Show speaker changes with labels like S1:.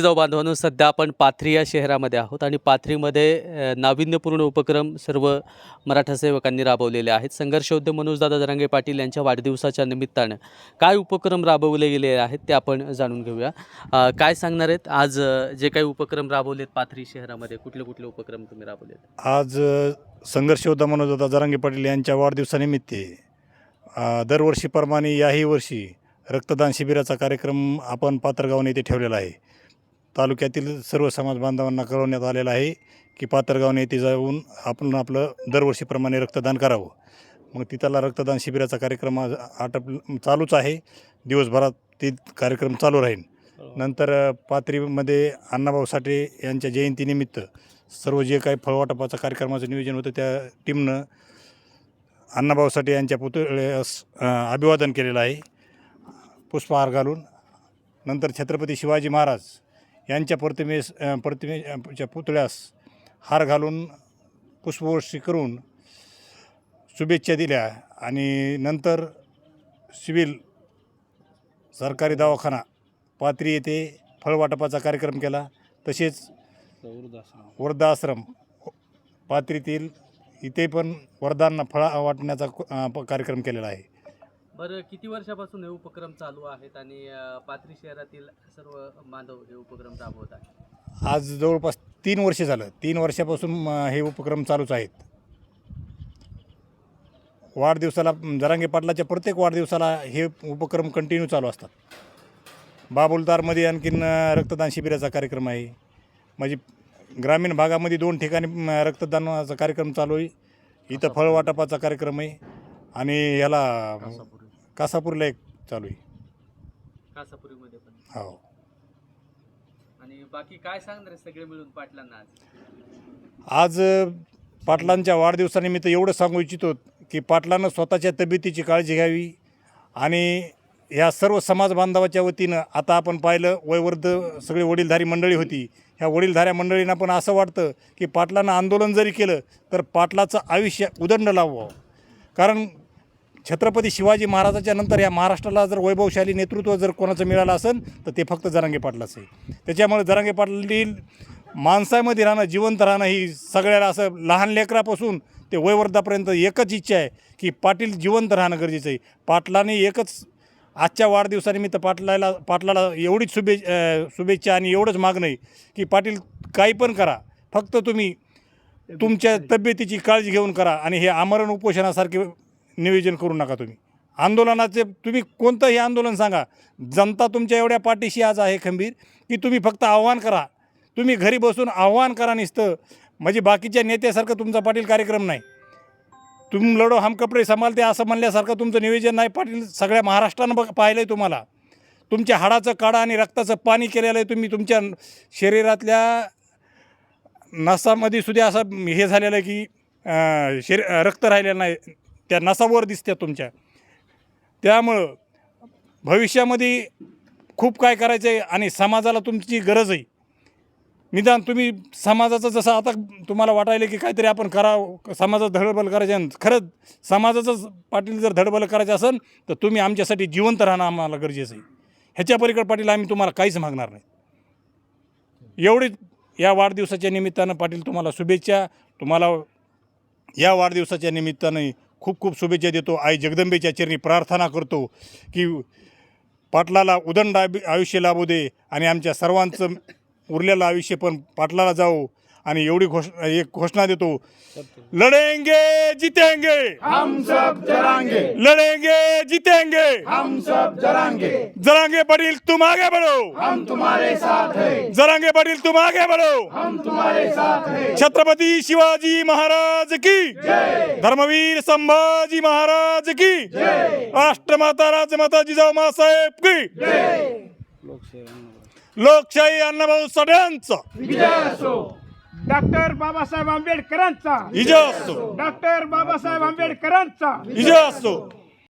S1: जाऊ बांधवांनो, सध्या आपण पाथरी या शहरामध्ये आहोत आणि पाथरीमध्ये नाविन्यपूर्ण उपक्रम सर्व मराठा सेवकांनी राबवलेले आहेत. संघर्षयोद्धे मनोजदादा जरांगे पाटील यांच्या वाढदिवसाच्या निमित्तानं काय उपक्रम राबवले गेले आहेत ते आपण जाणून घेऊया. काय सांगणार आहेत आज जे काही उपक्रम राबवलेत पाथरी शहरामध्ये, कुठले कुठले उपक्रम तुम्ही राबवलेत?
S2: आज संघर्षयोद्धा मनोजदादा जरांगे पाटील यांच्या वाढदिवसानिमित्त दरवर्षीप्रमाणे याही वर्षी रक्तदान शिबिराचा कार्यक्रम आपण पात्रगाव येथे ठेवलेला आहे. तालुक्यातील सर्व समाज बांधवांना कळवण्यात आलेलं आहे की पात्रगाव येथे जाऊन आपण आपलं दरवर्षीप्रमाणे रक्तदान करावं. मग तिथला रक्तदान शिबिराचा कार्यक्रम चालूच आहे. दिवसभरात ते कार्यक्रम चालू राहील. नंतर पाथरीमध्ये अण्णाभाऊ साठे यांच्या जयंतीनिमित्त सर्व जे काही फळवाटपाचं कार्यक्रमाचं नियोजन होतं त्या टीमनं अण्णाभाऊ साठे यांच्या पुतळ्यास अभिवादन केलेलं आहे पुष्पहार घालून. नंतर छत्रपती शिवाजी महाराज यांच्या प्रतिमेच्या पुतळ्यास हार घालून पुष्पवृष्टी करून शुभेच्छा दिल्या. आणि नंतर सिव्हिल सरकारी दवाखाना पाथरी येथे फळवाटपाचा कार्यक्रम केला. तसेच वृद्धाश्रम पाथरीतील इथे पण वरदांना फळ वाटण्याचा कार्यक्रम केलेला आहे.
S1: बरं, किती वर्षापासून हे उपक्रम चालू आहेत आणि पाथरी शहरातील सर्व बांधव हे उपक्रम राबवत आहेत?
S2: आज जवळपास 3 वर्षे झालं. 3 वर्षापासून हे उपक्रम चालूच आहेत. वाढदिवसाला जरांगे पाटलाच्या प्रत्येक वाढदिवसाला हे उपक्रम कंटिन्यू चालू असतात. बाबुलदारमध्ये आणखीन रक्तदान शिबिराचा कार्यक्रम आहे. म्हणजे ग्रामीण भागामध्ये 2 ठिकाणी रक्तदानाचा कार्यक्रम चालू आहे. इथं फळवाटपाचा कार्यक्रम आहे आणि ह्याला कासापूरला एक चालू आहे.
S1: कासापुरीमध्ये पण
S2: हो.
S1: आणि बाकी काय सांगणार सगळे मिळून पाटलांना
S2: आज पाटलांच्या वाढदिवसानिमित्त एवढं सांगू इच्छितो की पाटलांनं स्वतःच्या तब्येतीची काळजी घ्यावी. आणि ह्या सर्व समाज बांधवाच्या वतीनं आता आपण पाहिलं वयोवृद्ध सगळी वडीलधारी मंडळी होती. ह्या वडीलधाऱ्या मंडळींना पण असं वाटतं की पाटलांना आंदोलन जरी केलं तर पाटलाचं आयुष्य उदंड लावावं. कारण छत्रपती शिवाजी महाराजाच्या नंतर या महाराष्ट्राला जर वैभवशाली नेतृत्व जर कोणाचं मिळालं असेल तर ते फक्त जरांगे पाटलाचं आहे. त्याच्यामुळे जरांगे पाटील माणसामध्ये राहणं, जिवंत राहणं ही सगळ्याला असं लहान लेकरापासून ते वयोवृद्धापर्यंत एकच इच्छा आहे की पाटील जिवंत राहणं गरजेचं आहे. पाटलाने एकच आजच्या वाढदिवसानिमित्त पाटलाला एवढीच शुभेच्छा आणि एवढंच मागणं आहे की पाटील काही पण करा, फक्त तुम्ही तुमच्या तब्येतीची काळजी घेऊन करा. आणि हे आमरण उपोषणासारखे नियोजन करू नका. तुम्ही आंदोलनाचे तुम्ही कोणतंही आंदोलन सांगा, जनता तुमच्या एवढ्या पाठीशी आज आहे खंबीर की तुम्ही फक्त आव्हान करा. तुम्ही घरी बसून आव्हान करा नुसतं. म्हणजे बाकीच्या नेत्यासारखं तुमचा पाटील कार्यक्रम नाही. तुम लढो हम कपडे संभालते असं म्हणल्यासारखं तुमचं नियोजन नाही. पाटील सगळ्या महाराष्ट्रानं पाहिलं आहे तुम्हाला. तुमच्या हाडाचं काढा आणि रक्ताचं पाणी केलेलं आहे. तुम्ही तुमच्या शरीरातल्या नसामध्ये सुद्धा असं हे झालेलं आहे की रक्त राहिलेलं नाही, त्या नसावर दिसत्या तुमच्या. त्यामुळं भविष्यामध्ये खूप काय करायचं आहे आणि समाजाला तुमची गरज आहे. निदान तुम्ही समाजाचं जसं आता तुम्हाला वाटायला की काहीतरी आपण करावं, समाजाचं धडबल करायचं आहे. खरंच समाजाचंच पाटील जर धडबल करायचं असेल तर तुम्ही आमच्यासाठी जिवंत राहणं आम्हाला गरजेचं आहे. ह्याच्या पलीकडे पाटील आम्ही तुम्हाला काहीच मागणार नाही. एवढीच या वाढदिवसाच्या निमित्तानं पाटील तुम्हाला शुभेच्छा. तुम्हाला या वाढदिवसाच्या निमित्तानं खूप खूप शुभेच्छा देतो. आई जगदंबेच्या चरणी प्रार्थना करतो की पाटलाला उदंड आयुष्य लाभू दे आणि आमच्या सर्वांचं उरलेलं आयुष्य पण पाटलाला जाओ. आणि एवढी एक घोषणा देतो, लढेंगे जितेंगे
S3: हम सब जरांगे,
S2: लढेंगे जितेंगे
S3: हम सब जरांगे.
S2: जरांगे पाटील तुम आगे बढ़ो,
S3: हम तुम्हारे साथ हैं,
S2: जरांगे पाटील तुम आगे बढ़ो.
S3: हम तुम्हारे साथ हैं.
S2: छत्रपती शिवाजी महाराज की
S3: जय,
S2: धर्मवीर संभाजी महाराज की
S3: जय,
S2: राष्ट्रमाता राजमाता जिजाऊ माँसाहेब की
S3: जय.
S2: लोकशाही अण्णाभाऊ साठेंचा
S3: विजय असो.
S4: डॉक्टर बाबासाहेब आंबेडकरांचा
S2: विजय असो,
S4: डॉक्टर बाबासाहेब आंबेडकरांचा
S2: विजय असो.